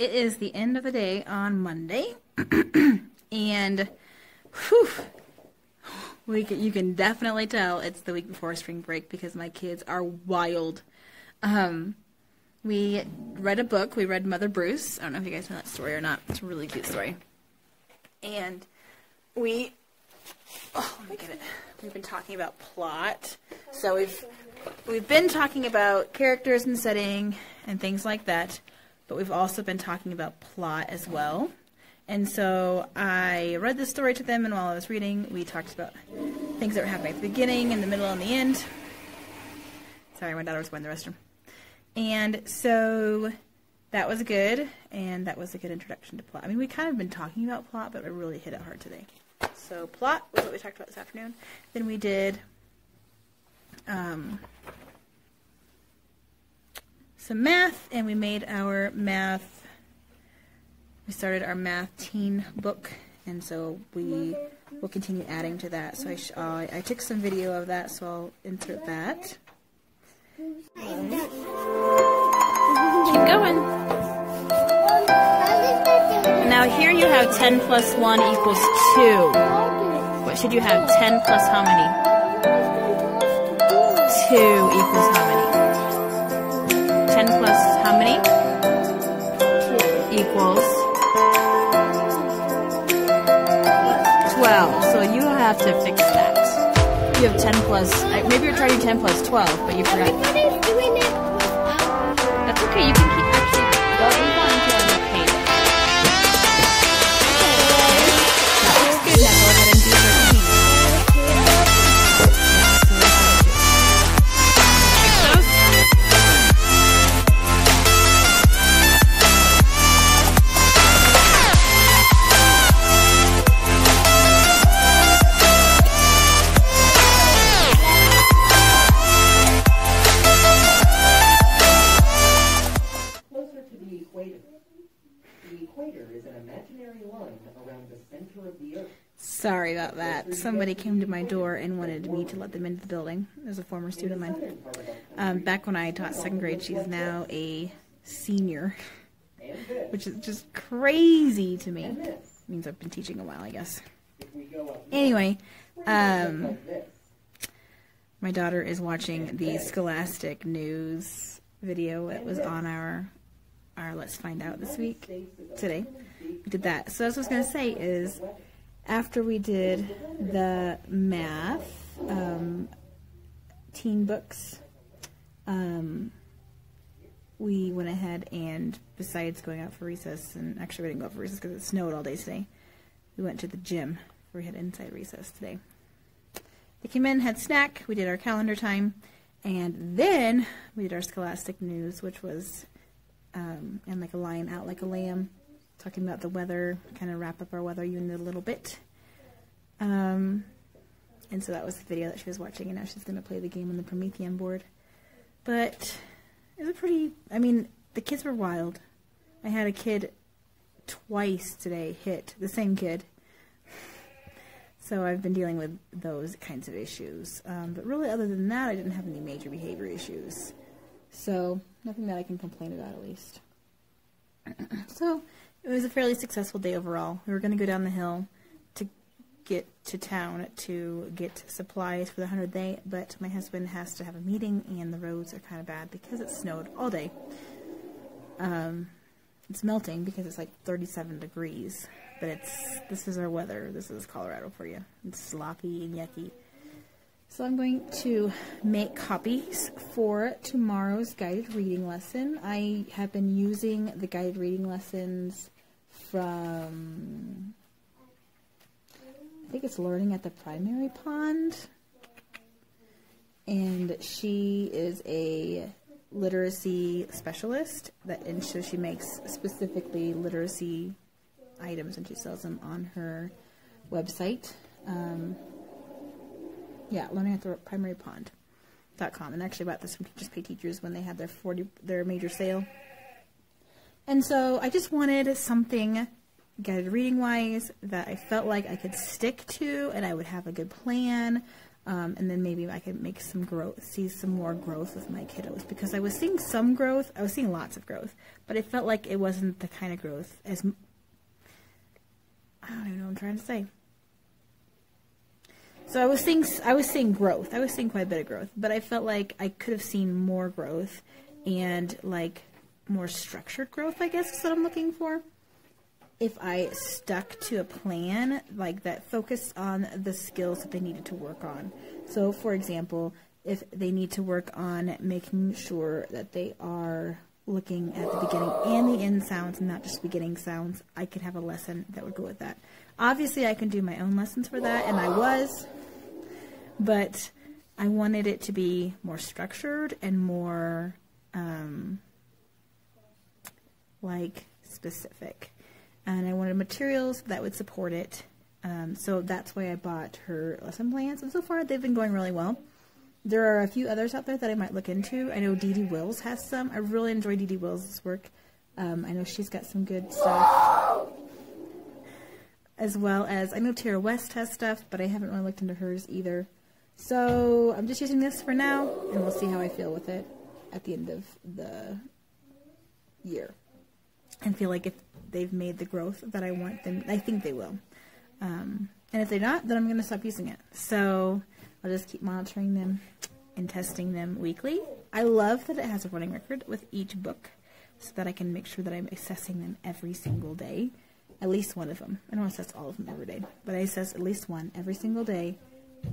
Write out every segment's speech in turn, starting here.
it is the end of the day on Monday, and whew, you can definitely tell it's the week before spring break because my kids are wild. We read a book. We read Mother Bruce. I don't know if you guys know that story or not. It's a really cute story. And let me get it. We've been talking about plot. So we've been talking about characters and setting and things like that, but we've also been talking about plot as well. And so I read this story to them, and while I was reading, we talked about things that were happening at the beginning, in the middle, and the end. Sorry, my daughter was going to the restroom. And so that was good, and that was a good introduction to plot. I mean, we kind of been talking about plot, but we really hit it hard today. So plot was what we talked about this afternoon. Then we did some math, and we made our math. We started our math teen book, and so we will continue adding to that. So I took some video of that, so I'll insert that. Keep going. Now here you have 10 plus 1 equals 2. What should you have? 10 plus how many? 2 equals how many? 10 plus how many? 2 equals 12. So you have to fix that. You have 10 plus, maybe you're trying 10 plus 12, but you forgot. That's okay, you can keep actually going on until I'm okay. That looks good. Now go ahead and do your thing. Fix those. Sorry about that. Somebody came to my door and wanted me to let them into the building. There's a former student of mine. Back when I taught 2nd grade, she's now a senior, which is just crazy to me. It means I've been teaching a while, I guess. Anyway, my daughter is watching the Scholastic News video. It was on our Let's Find Out this week. Today, we did that. So what I was going to say is, after we did the math teen books, we went ahead and, besides going out for recess, and actually we didn't go out for recess because it snowed all day today, we went to the gym. We had inside recess today. They came in, had snack, we did our calendar time, and then we did our Scholastic News, which was and like a lion out like a lamb, talking about the weather, kind of wrap up our weather unit a little bit. And so that was the video that she was watching, and now she's going to play the game on the Promethean board. But it was a pretty, I mean, the kids were wild. I had a kid twice today hit, the same kid. So I've been dealing with those kinds of issues. But really, other than that, I didn't have any major behavior issues. So nothing that I can complain about, at least. So it was a fairly successful day overall. We were going to go down the hill to get to town to get supplies for the 100th day, but my husband has to have a meeting, and the roads are kind of bad because it snowed all day. It's melting because it's like 37 degrees, but this is our weather. This is Colorado for you. It's sloppy and yucky. So I'm going to make copies for tomorrow's guided reading lesson. I have been using the guided reading lessons from, I think it's Learning at the Primary Pond. And she is a literacy specialist, and so she makes specifically literacy items, and she sells them on her website. Yeah, Learning at the Primary Pond.com. And actually bought this from Just Pay Teachers when they had their major sale. And so I just wanted something guided reading wise that I felt like I could stick to and I would have a good plan. And then maybe I could make some growth, see some more growth with my kiddos, because I was seeing some growth. I was seeing lots of growth, but it felt like it wasn't the kind of growth as, I don't even know what I'm trying to say. So I was seeing growth. I was seeing quite a bit of growth, but I felt like I could have seen more growth and like more structured growth, I guess is what I'm looking for. If I stuck to a plan like that focused on the skills that they needed to work on. So for example, if they need to work on making sure that they are looking at the beginning and the end sounds, and not just beginning sounds, I could have a lesson that would go with that. Obviously I can do my own lessons for that, and I was, but I wanted it to be more structured and more like specific. And I wanted materials that would support it. So that's why I bought her lesson plans. And so far, they've been going really well. There are a few others out there that I might look into. I know Dee Dee Wills has some. I really enjoy Dee Dee Wills' work. I know she's got some good stuff. As well as, I know Tara West has stuff, but I haven't really looked into hers either. So I'm just using this for now, and we'll see how I feel with it at the end of the year. And feel like if they've made the growth that I want them, I think they will. And if they're not, then I'm going to stop using it. So I'll just keep monitoring them and testing them weekly. I love that it has a running record with each book so that I can make sure that I'm assessing them every single day. At least one of them. I don't assess all of them every day, but I assess at least one every single day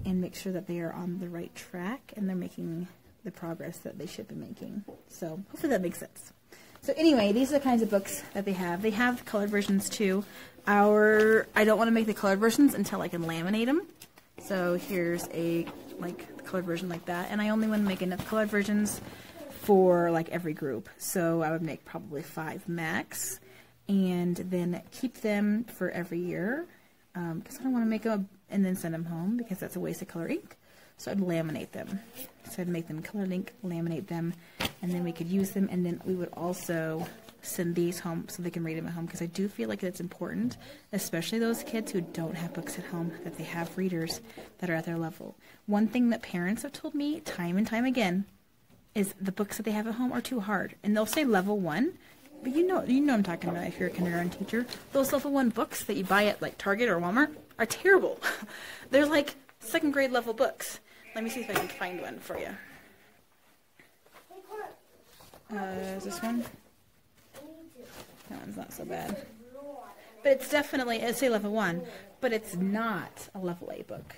and make sure that they are on the right track and they're making the progress that they should be making. So hopefully that makes sense. So anyway, these are the kinds of books that they have. They have colored versions too. I don't want to make the colored versions until I can laminate them. So here's a colored version like that. And I only want to make enough colored versions for like every group. So I would make probably 5 max and then keep them for every year. Because I don't want to make them and then send them home because that's a waste of color ink. So I'd laminate them. So I'd make them colored ink, laminate them, and then we could use them, and then we would also send these home so they can read them at home, because I do feel like it's important, especially those kids who don't have books at home, that they have readers that are at their level. One thing that parents have told me time and time again is the books that they have at home are too hard. And they'll say level 1, but you know what I'm talking about if you're a kindergarten teacher. Those level 1 books that you buy at like Target or Walmart are terrible. They're like 2nd grade level books. Let me see if I can find one for you. Is this one? That one's not so bad. But it's definitely, it's say level 1, but it's not a level A book.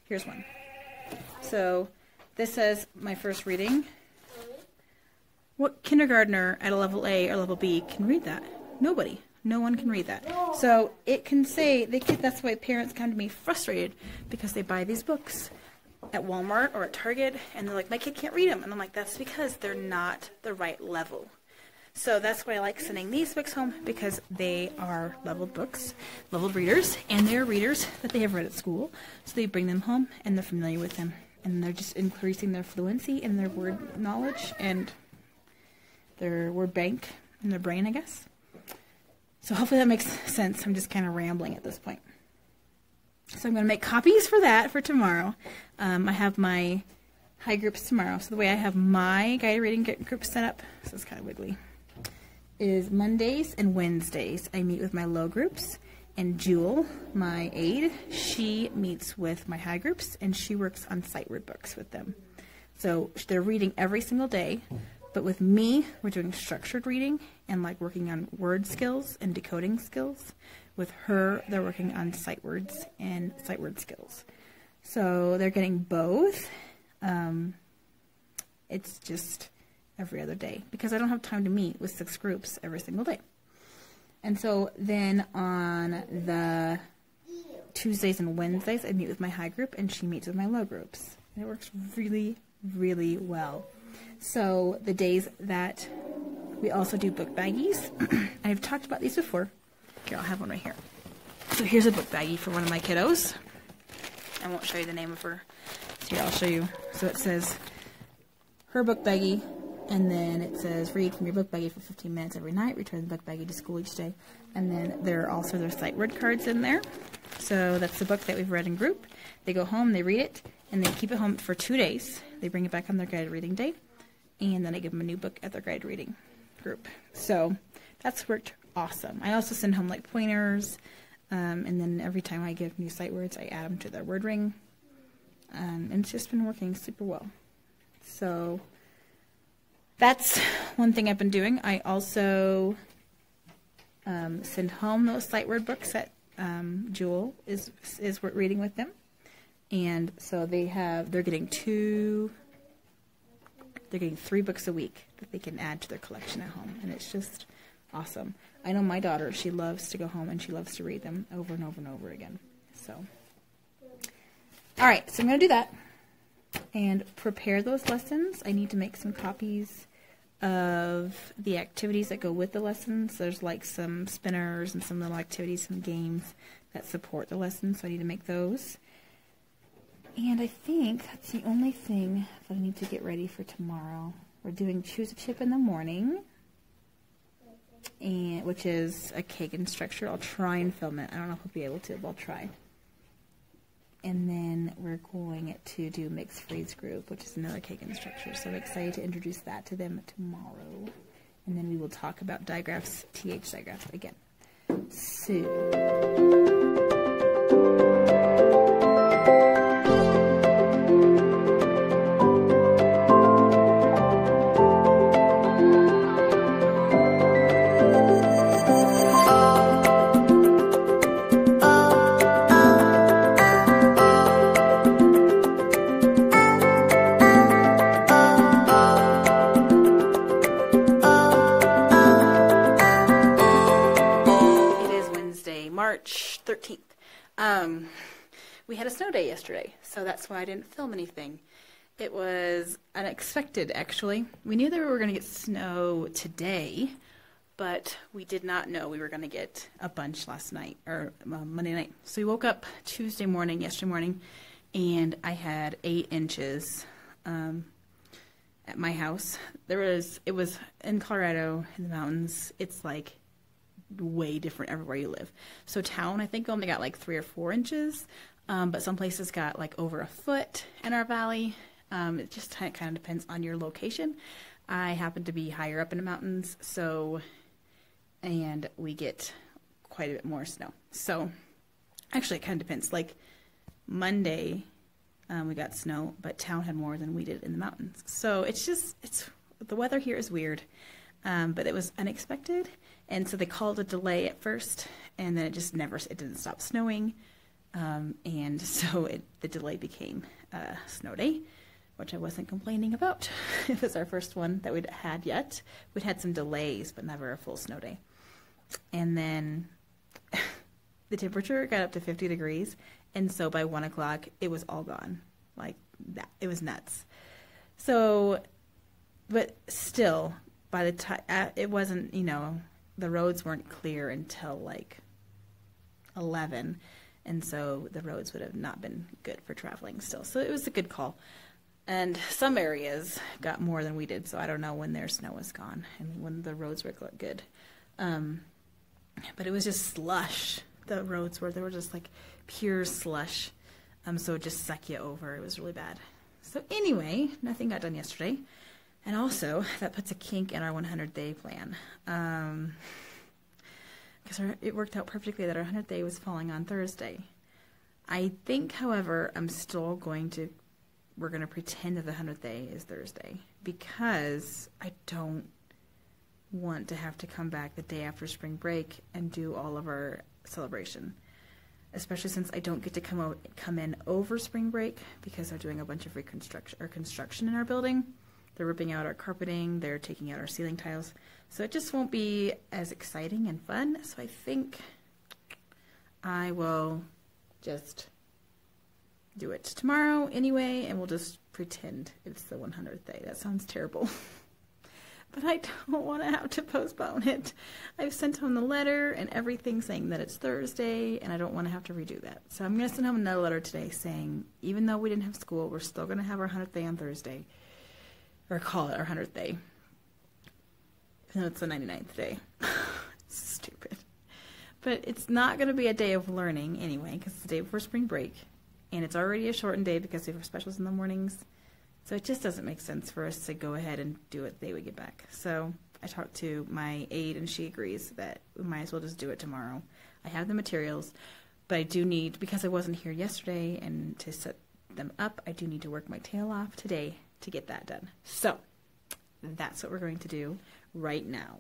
Here's one. So this says, my first reading. What kindergartner at a level A or level B can read that? Nobody. No one can read that. So it can say, that's why parents come to me frustrated because they buy these books at Walmart or at Target and they're like, my kid can't read them. And I'm like, that's because they're not the right level. So that's why I like sending these books home, because they are leveled books, leveled readers, and they're readers that they have read at school. So they bring them home and they're familiar with them. And they're just increasing their fluency and their word knowledge and their word bank in their brain, I guess. So hopefully that makes sense. I'm just kind of rambling at this point. So I'm going to make copies for that for tomorrow. I have my high groups tomorrow. So the way I have my guided reading group set up, so it's kind of wiggly, is Mondays and Wednesdays I meet with my low groups. And Jewel, my aide, she meets with my high groups and she works on sight word books with them. So they're reading every single day. But with me, we're doing structured reading and like working on word skills and decoding skills. With her, they're working on sight words and sight word skills. So they're getting both. It's just every other day because I don't have time to meet with 6 groups every single day. And so then on the Tuesdays and Wednesdays, I meet with my high group and she meets with my low groups. And it works really, really well. So the days that we also do book baggies, I've talked about these before. Here, I'll have one right here. So here's a book baggie for one of my kiddos. I won't show you the name of her. So here, I'll show you. So it says her book baggie, and then it says read from your book baggie for 15 minutes every night, return the book baggie to school each day. And then there are also their sight word cards in there. So that's the book that we've read in group. They go home, they read it, and they keep it home for 2 days. They bring it back on their guided reading day, and then I give them a new book at their guided reading group. So that's worked awesome. I also send home like pointers, and then every time I give new sight words, I add them to their word ring. And it's just been working super well. So that's one thing I've been doing. I also send home those sight word books that Jewel is reading with them. And so they're getting 3 books a week that they can add to their collection at home. And it's just awesome. I know my daughter, she loves to go home and she loves to read them over and over and over again. So, all right, so I'm going to do that and prepare those lessons. I need to make some copies of the activities that go with the lessons. There's like some spinners and some little activities, some games that support the lessons, so I need to make those. And I think that's the only thing that I need to get ready for tomorrow. We're doing Choose a Chip in the morning, and which is a Kagan structure. I'll try and film it. I don't know if I'll be able to, but I'll try. And then we're going to do Mixed Phrase Group, which is another Kagan structure. So I'm excited to introduce that to them tomorrow. And then we will talk about digraphs, TH digraphs again. So... March 13th. We had a snow day yesterday, so that's why I didn't film anything. It was unexpected, actually. We knew that we were going to get snow today, but we did not know we were going to get a bunch last night, or Monday night. So we woke up yesterday morning, and I had 8 inches at my house. It was in Colorado, in the mountains. It's like way different everywhere you live. So town, I think, only got like 3 or 4 inches, but some places got like over a foot in our valley. It just kind of depends on your location. I happen to be higher up in the mountains, and we get quite a bit more snow. So actually it kind of depends. Like Monday, we got snow, but town had more than we did in the mountains. So the weather here is weird, but it was unexpected. And so they called a delay at first, and then it didn't stop snowing. And so the delay became snow day, which I wasn't complaining about. It was our first one that we'd had yet. We'd had some delays, but never a full snow day. And then the temperature got up to 50 degrees, and so by 1 o'clock, it was all gone. Like that. It was nuts. So, but still, by the time, it wasn't, the roads weren't clear until like 11, and so the roads would have not been good for traveling still. So it was a good call. And some areas got more than we did, so I don't know when their snow was gone and when the roads were good. But it was just slush. The roads they were just like pure slush. So it just sucked you over. It was really bad. So anyway, nothing got done yesterday. And also, that puts a kink in our 100-day plan. Because it worked out perfectly that our 100th day was falling on Thursday. I think, however, we're going to pretend that the 100th day is Thursday. Because I don't want to have to come back the day after spring break and do all of our celebration. Especially since I don't get to come in over spring break because they're doing a bunch of construction in our building. They're ripping out our carpeting, they're taking out our ceiling tiles. So it just won't be as exciting and fun. So I think I will just do it tomorrow anyway, and we'll just pretend it's the 100th day. That sounds terrible. But I don't want to have to postpone it. I've sent home the letter and everything saying that it's Thursday, and I don't want to have to redo that. So I'm going to send home another letter today saying, even though we didn't have school, we're still going to have our 100th day on Thursday. Or call it our 100th day. Even though it's the 99th day. Stupid. But it's not going to be a day of learning anyway, because it's the day before spring break. And it's already a shortened day because we have specials in the mornings. So it just doesn't make sense for us to go ahead and do it the day we get back. So I talked to my aide, and she agrees that we might as well just do it tomorrow. I have the materials, but I do need, because I wasn't here yesterday and to set them up, I do need to work my tail off today to get that done. So that's what we're going to do right now.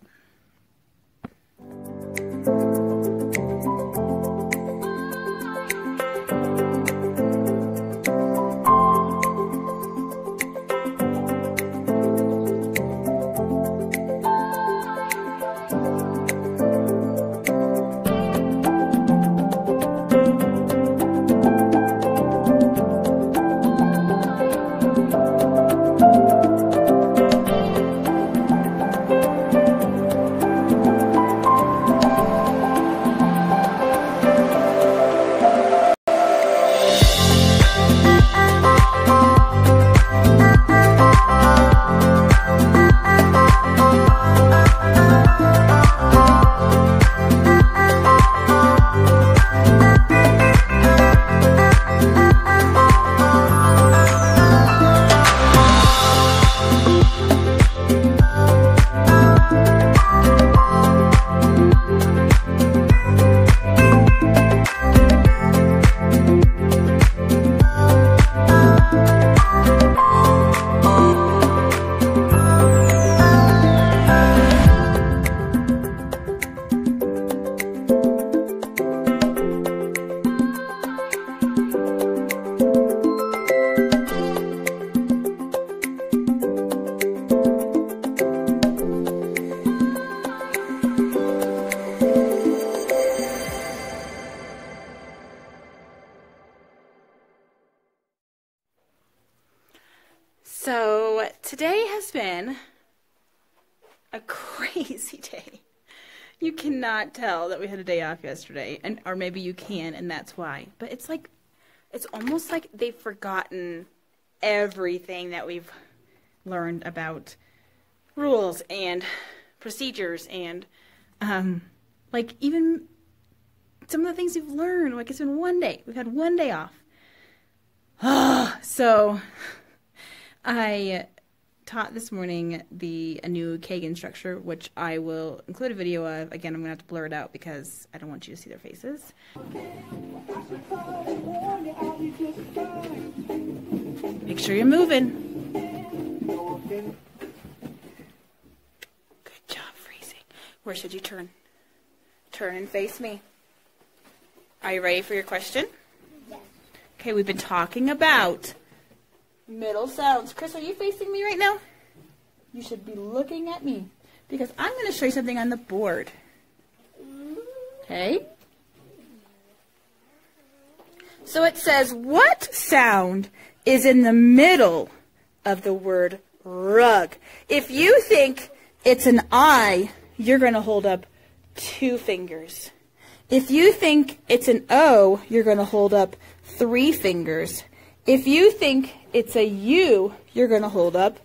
So today has been a crazy day. You cannot tell that we had a day off yesterday, and or maybe you can, and that's why. But it's like, it's almost like they've forgotten everything that we've learned about rules and procedures and like even some of the things we've learned. Like, it's been one day. We've had one day off. So I taught this morning a new Kagan structure, which I will include a video of. Again, I'm going to have to blur it out because I don't want you to see their faces. Make sure you're moving. Good job, freezing. Where should you turn? Turn and face me. Are you ready for your question? Yes. Okay, we've been talking about middle sounds. Chris, are you facing me right now? You should be looking at me because I'm going to show you something on the board. Okay? So it says, what sound is in the middle of the word rug? If you think it's an I, you're going to hold up 2 fingers. If you think it's an O, you're going to hold up 3 fingers. If you think it's a U, you're going to hold up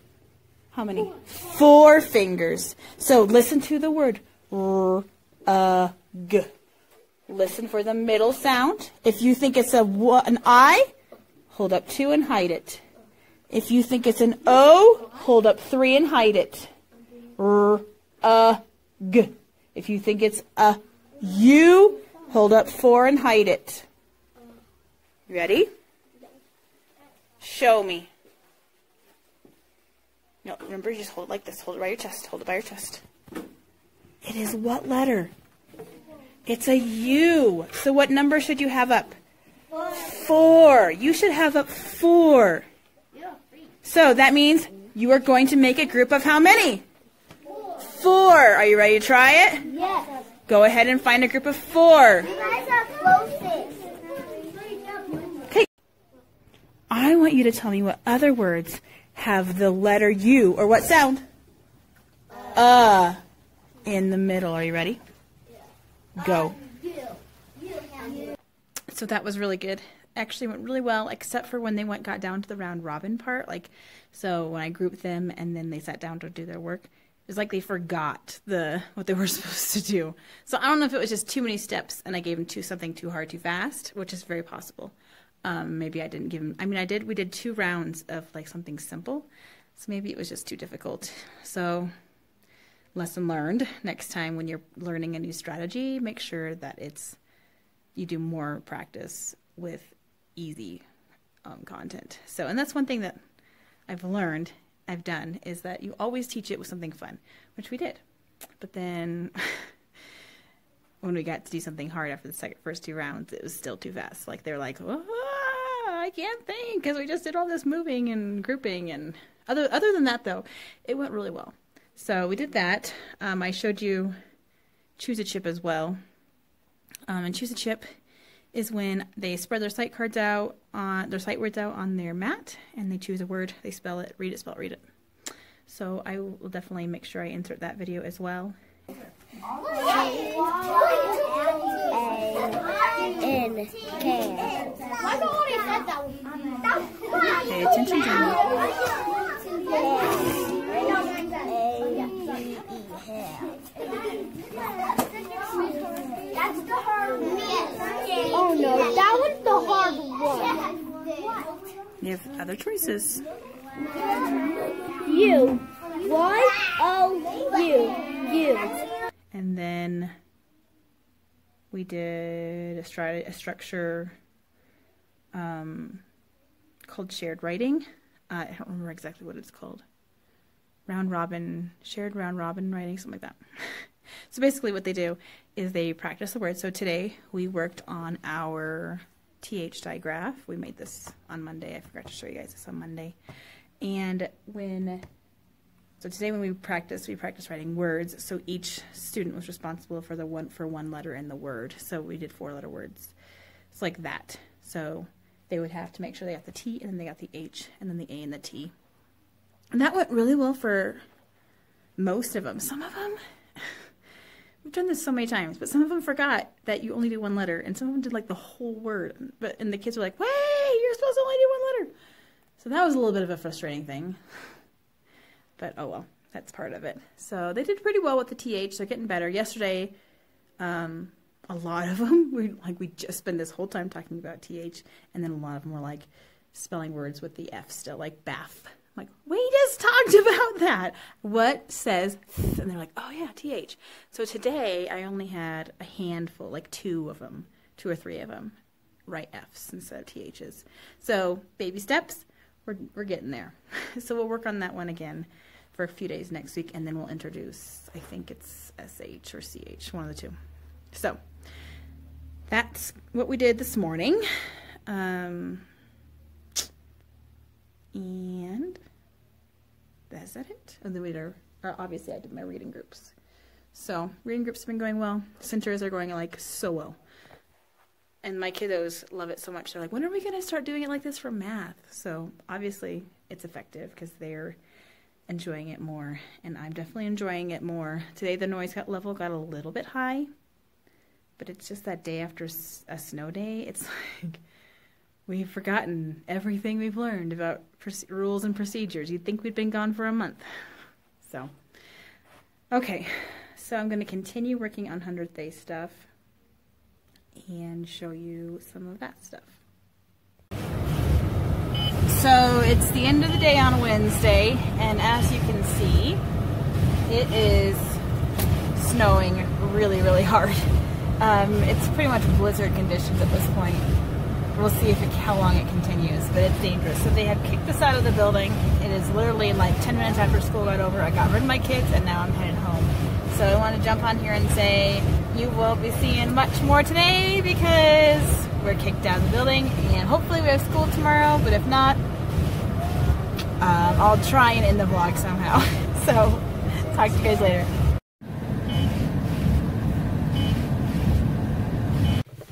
how many? 4 fingers. So listen to the word g. Listen for the middle sound. If you think it's an I, hold up 2 and hide it. If you think it's an O, hold up 3 and hide it. G. If you think it's a U, hold up 4 and hide it. Ready? Show me. No, remember, you just hold it like this. Hold it by your chest. Hold it by your chest. It is what letter? It's a U. So what number should you have up? 4. You should have up 4. So that means you are going to make a group of how many? 4. Are you ready to try it? Yes. Go ahead and find a group of 4. You guys are closest. Okay. I want you to tell me what other words have the letter U, or what sound? In the middle. Are you ready? Go. So that was really good. Actually went really well, except for when they got down to the round robin part. So when I grouped them and then they sat down to do their work, It's like they forgot what they were supposed to do. So I don't know if it was just too many steps and I gave them something too hard too fast, which is very possible. Maybe I didn't give them, I mean, we did 2 rounds of like something simple. So maybe it was just too difficult. So lesson learned, next time when you're learning a new strategy, make sure that you do more practice with easy content. So, and that's one thing that I've done, is that you always teach it with something fun, which we did. But then when we got to do something hard after the first 2 rounds, it was still too fast. Like they're like, oh, I can't think because we just did all this moving and grouping. And other than that, though, it went really well. So we did that. I showed you choose a chip as well. And choose a chip is when they spread their sight cards out their sight words out on their mat, and they choose a word, they spell it, read it, spell it, read it. So I will definitely make sure I insert that video as well. A-N-K. Pay attention to me. Oh no, that was the hard one. You have other choices. U. Y-O-U. And then we did a structure called shared writing. I don't remember exactly what it's called. Shared round robin writing, something like that. So basically what they do is they practice the words. So today we worked on our TH digraph. We made this on Monday. I forgot to show you guys this on Monday. And so today when we practiced writing words. So each student was responsible for one letter in the word. So we did 4-letter words. It's like that. So they would have to make sure they got the T, and then they got the H, and then the A and the T. And that went really well for most of them. Some of them, we've done this so many times, but some of them forgot that you only do 1 letter, and some of them did like the whole word. And the kids were like, "Wait, you're supposed to only do 1 letter." So that was a little bit of a frustrating thing. But oh well, that's part of it. So they did pretty well with the TH. They're getting better. Yesterday, a lot of them, we just spent this whole time talking about TH, and then a lot of them were like spelling words with the F still, like bath. I'm like, we just talked about that. What says th? And they're like, oh yeah, TH. So today I only had a handful, like 2 of them, 2 or 3 of them, write Fs instead of THs. So baby steps, we're getting there. So we'll work on that one again for a few days next week, and then we'll introduce, I think it's SH or CH, one of the 2. So that's what we did this morning. And is that it? And then obviously I did my reading groups. So reading groups have been going well. Centers are going like so well. And my kiddos love it so much. They're like, when are we going to start doing it like this for math? So obviously it's effective because they're enjoying it more. And I'm definitely enjoying it more. Today the noise level got a little bit high. But it's just that day after a snow day. It's like we've forgotten everything we've learned about rules and procedures. You'd think we'd been gone for a month. So, okay. So I'm going to continue working on 100th day stuff and show you some of that stuff. So it's the end of the day on Wednesday, and as you can see, it is snowing really, really hard. It's pretty much blizzard conditions at this point. We'll see how long it continues, but it's dangerous. So they have kicked us out of the building. It is literally like 10 minutes after school got over. I got rid of my kids, and now I'm headed home. So I want to jump on here and say you will be seeing much more today because we're kicked out of the building, and hopefully we have school tomorrow, but if not, I'll try and end the vlog somehow. So talk to you guys later.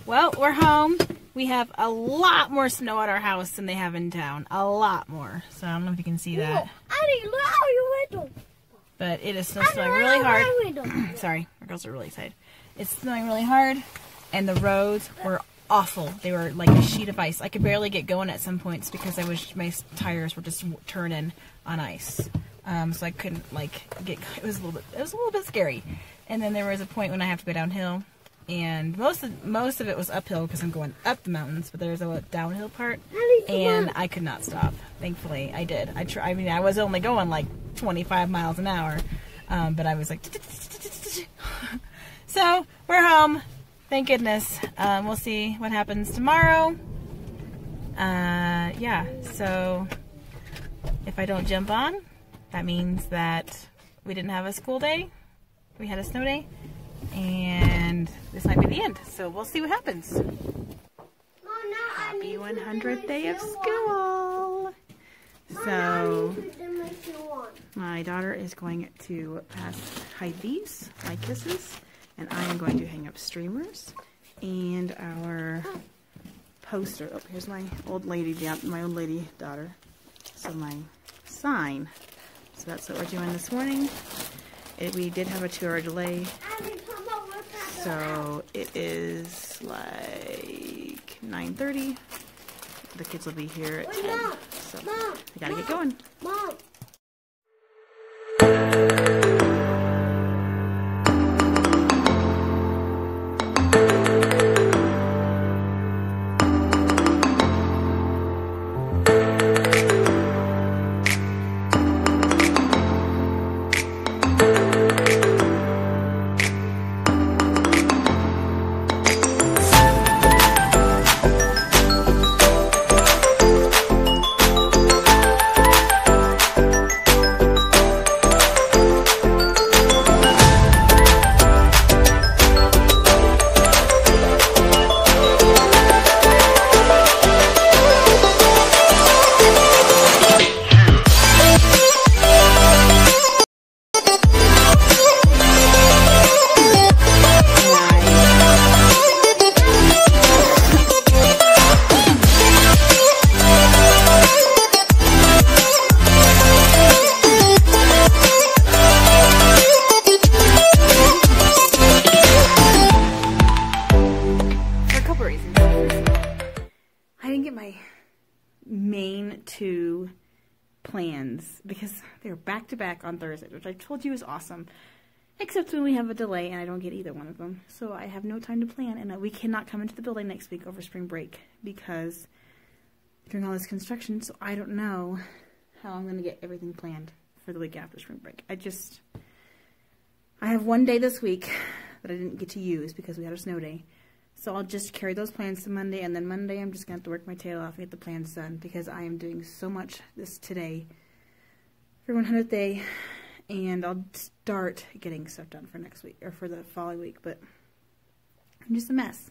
Well, we're home. We have a lot more snow at our house than they have in town. A lot more. So I don't know if you can see that. But it is still snowing really hard. Sorry, our girls are really excited. It's snowing really hard, and the roads were awful. They were like a sheet of ice. I could barely get going at some points because my tires were just turning on ice. so I couldn't like get. It was a little bit scary. And then there was a point when I have to go downhill, and most of it was uphill because I'm going up the mountains. But there's a downhill part, and I could not stop. Thankfully, I did. I mean, I was only going like 25 miles an hour, but I was like. So we're home. Thank goodness. We'll see what happens tomorrow. Yeah. So if I don't jump on, that means that we didn't have a school day. We had a snow day, and this might be the end. So we'll see what happens. Happy 100th day of school. So my daughter is going to hide these, my kisses, and I am going to hang up streamers and our poster. Oh, here's my old lady daughter. So my sign. So that's what we're doing this morning. We did have a 2-hour delay, so it is like 9:30. The kids will be here at 10, so I gotta get going. Mom. Plans because they were back to back on Thursday, which I told you is awesome, except when we have a delay and I don't get either one of them, so I have no time to plan, and we cannot come into the building next week over spring break because during all this construction, so I don't know how I'm going to get everything planned for the week after spring break. I have one day this week that I didn't get to use because we had a snow day. So I'll just carry those plans to Monday, and then Monday I'm just going to have to work my tail off and get the plans done because I am doing so much today for 100th day, and I'll start getting stuff done for next week, or for the following week, but I'm just a mess.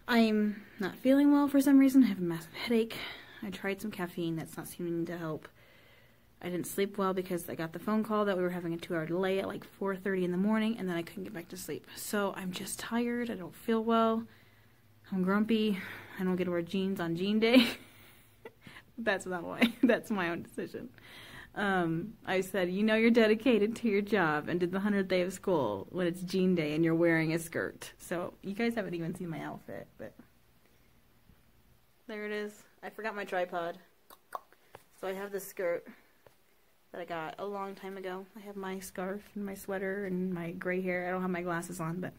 I'm not feeling well for some reason. I have a massive headache. I tried some caffeine. That's not seeming to help. I didn't sleep well because I got the phone call that we were having a 2-hour delay at like 4:30 in the morning, and then I couldn't get back to sleep. So I'm just tired. I don't feel well. I'm grumpy. I don't get to wear jeans on jean day. That's not why. That's my own decision. I said, you know you're dedicated to your job and did the 100th day of school when it's jean day and you're wearing a skirt. So you guys haven't even seen my outfit, but there it is. I forgot my tripod. So I have this skirt that I got a long time ago. I have my scarf and my sweater and my gray hair. I don't have my glasses on, but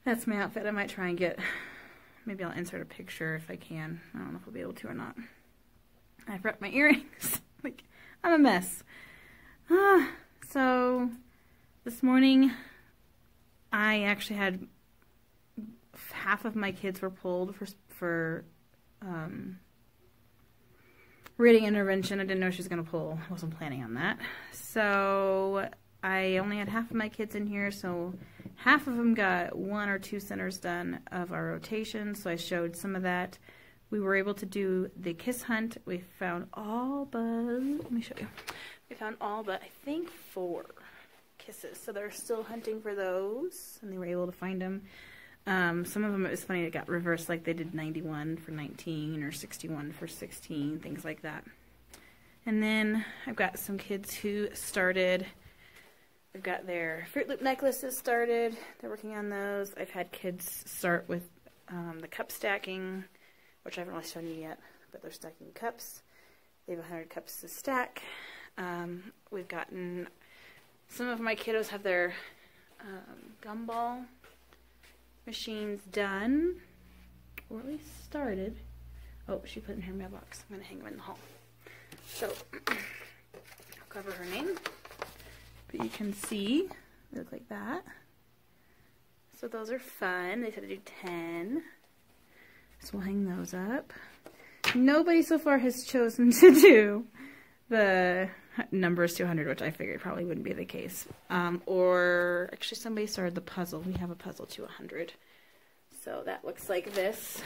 that's my outfit. I might try and maybe I'll insert a picture if I can. I don't know if I'll be able to or not. I forgot my earrings. Like, I'm a mess. So this morning I actually had half of my kids were pulled for reading intervention. I didn't know she was going to pull. I wasn't planning on that. So I only had half of my kids in here, so half of them got 1 or 2 centers done of our rotation, so I showed some of that. We were able to do the kiss hunt. We found all but, let me show you. We found all but, I think, 4 kisses, so they're still hunting for those, and they were able to find them. Some of them, it was funny, it got reversed, like they did 91 for 19 or 61 for 16, things like that. And then I've got some kids who started, they've got their Fruit Loop necklaces started, they're working on those. I've had kids start with the cup stacking, which I haven't really shown you yet, but they're stacking cups. They have 100 cups to stack. We've gotten, some of my kiddos have their gumball machines done, or at least started. Oh, she put it in her mailbox. I'm going to hang them in the hall. So, I'll cover her name. But you can see, they look like that. So those are fun. They said to do 10. So we'll hang those up. Nobody so far has chosen to do the numbers 200, which I figured probably wouldn't be the case. Or actually somebody started the puzzle. We have a puzzle to 100. So that looks like this.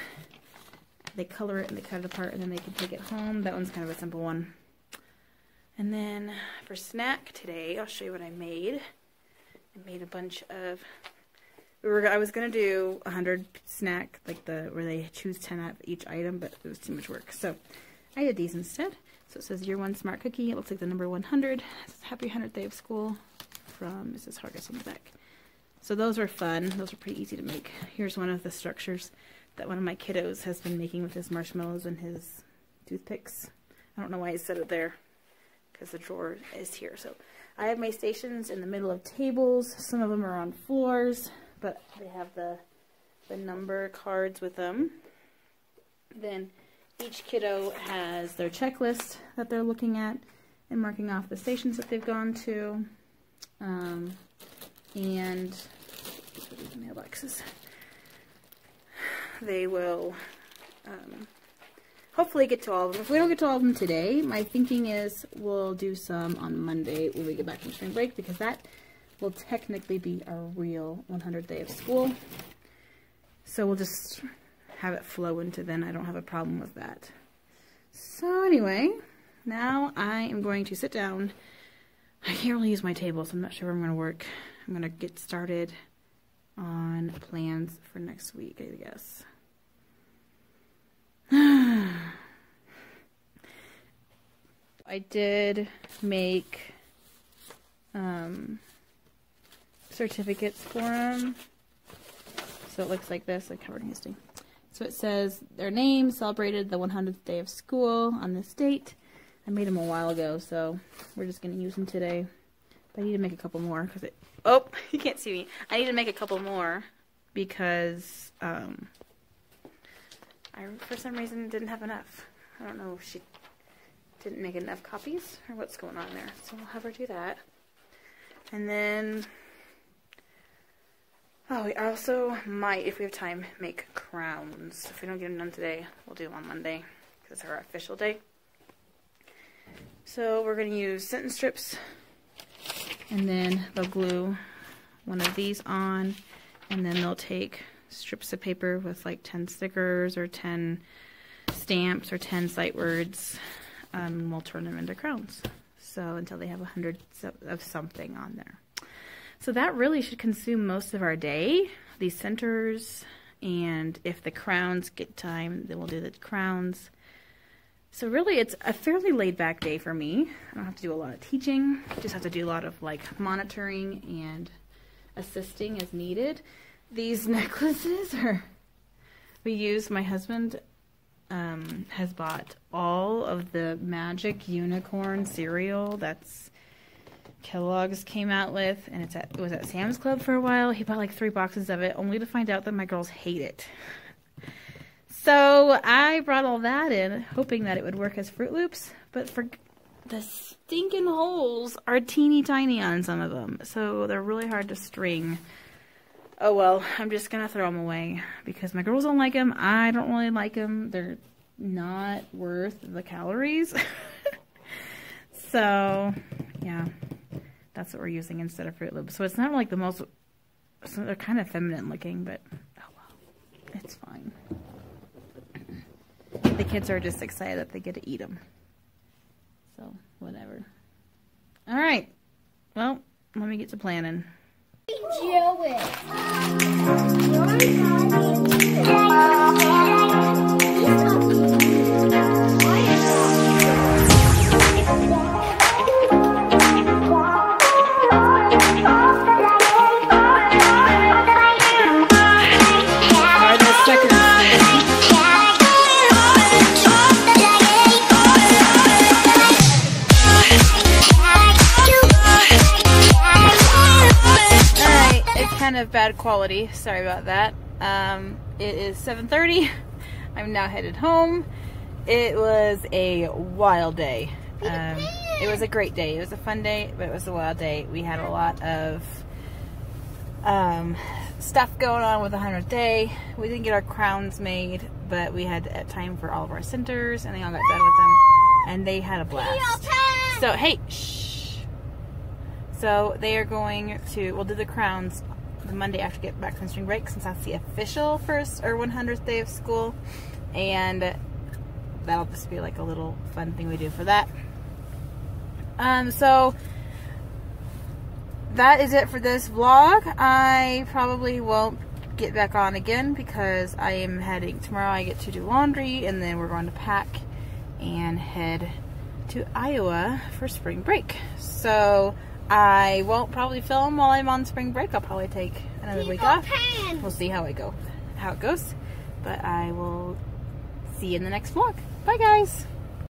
They color it and they cut it apart and then they can take it home. That one's kind of a simple one. And then for snack today, I'll show you what I made. I made a bunch of, I was going to do 100 snack, like where they choose 10 out of each item, but it was too much work. So I did these instead. So it says Year 1 Smart Cookie. It looks like the number 100. It says Happy 100th Day of School from Mrs. Hargis on the back. So those are fun. Those are pretty easy to make. Here's one of the structures that one of my kiddos has been making with his marshmallows and his toothpicks. I don't know why he set it there, because the drawer is here. So I have my stations in the middle of tables. Some of them are on floors, but they have the number cards with them. Then each kiddo has their checklist that they're looking at and marking off the stations that they've gone to. And mailboxes. They will hopefully get to all of them. If we don't get to all of them today, my thinking is we'll do some on Monday when we get back from spring break, because that will technically be our real 100th day of school. So we'll just have it flow into then. I don't have a problem with that. So anyway, now I am going to sit down. I can't really use my table, so I'm not sure where I'm going to work. I'm going to get started on plans for next week, I guess. I did make certificates for them. So it looks like this, like covered in history. So it says their name, celebrated the 100th day of school on this date. I made them a while ago, so we're just going to use them today. But I need to make a couple more because it... Oh, you can't see me. I need to make a couple more because I, for some reason, didn't have enough. I don't know if she didn't make enough copies or what's going on there. So I'll have her do that. And then... Oh, we also might, if we have time, make crowns. If we don't get them done today, we'll do them on Monday because it's our official day. So we're going to use sentence strips, and then they'll glue one of these on, and then they'll take strips of paper with like 10 stickers or 10 stamps or 10 sight words, and we'll turn them into crowns. So until they have 100 of something on there. So that really should consume most of our day, these centers, and if the crowns get time, then we'll do the crowns. So really it's a fairly laid back day for me. I don't have to do a lot of teaching, just have to do a lot of like monitoring and assisting as needed. These necklaces my husband has bought all of the Magic Unicorn cereal that's Kellogg's came out with, and it was at Sam's Club for a while. He bought like 3 boxes of it, only to find out that my girls hate it. So I brought all that in, hoping that it would work as Fruit Loops, but for the stinking holes are teeny tiny on some of them, so they're really hard to string. Oh well, I'm just gonna throw them away because my girls don't like them. I don't really like them. They're not worth the calories. So yeah. That's what we're using instead of Fruit Loops. So it's not like the most, so they're kind of feminine looking, but oh well, it's fine. The kids are just excited that they get to eat them. So, whatever. All right. Well, let me get to planning. bad quality. Sorry about that. It is 7:30. I'm now headed home. It was a wild day. It was a great day. It was a fun day, but it was a wild day. We had a lot of stuff going on with the 100th day. We didn't get our crowns made, but we had time for all of our centers, and they all got done with them, and they had a blast. So, hey, shh. So they are going to, we'll do the crowns the Monday after we get back from spring break, since that's the official first or 100th day of school, and that'll just be like a little fun thing we do for that. So that is it for this vlog. I probably won't get back on again because I am heading tomorrow. I get to do laundry, and then we're going to pack and head to Iowa for spring break. So I won't probably film while I'm on spring break. I'll probably take another week off. We'll see how it goes. But I will see you in the next vlog. Bye, guys.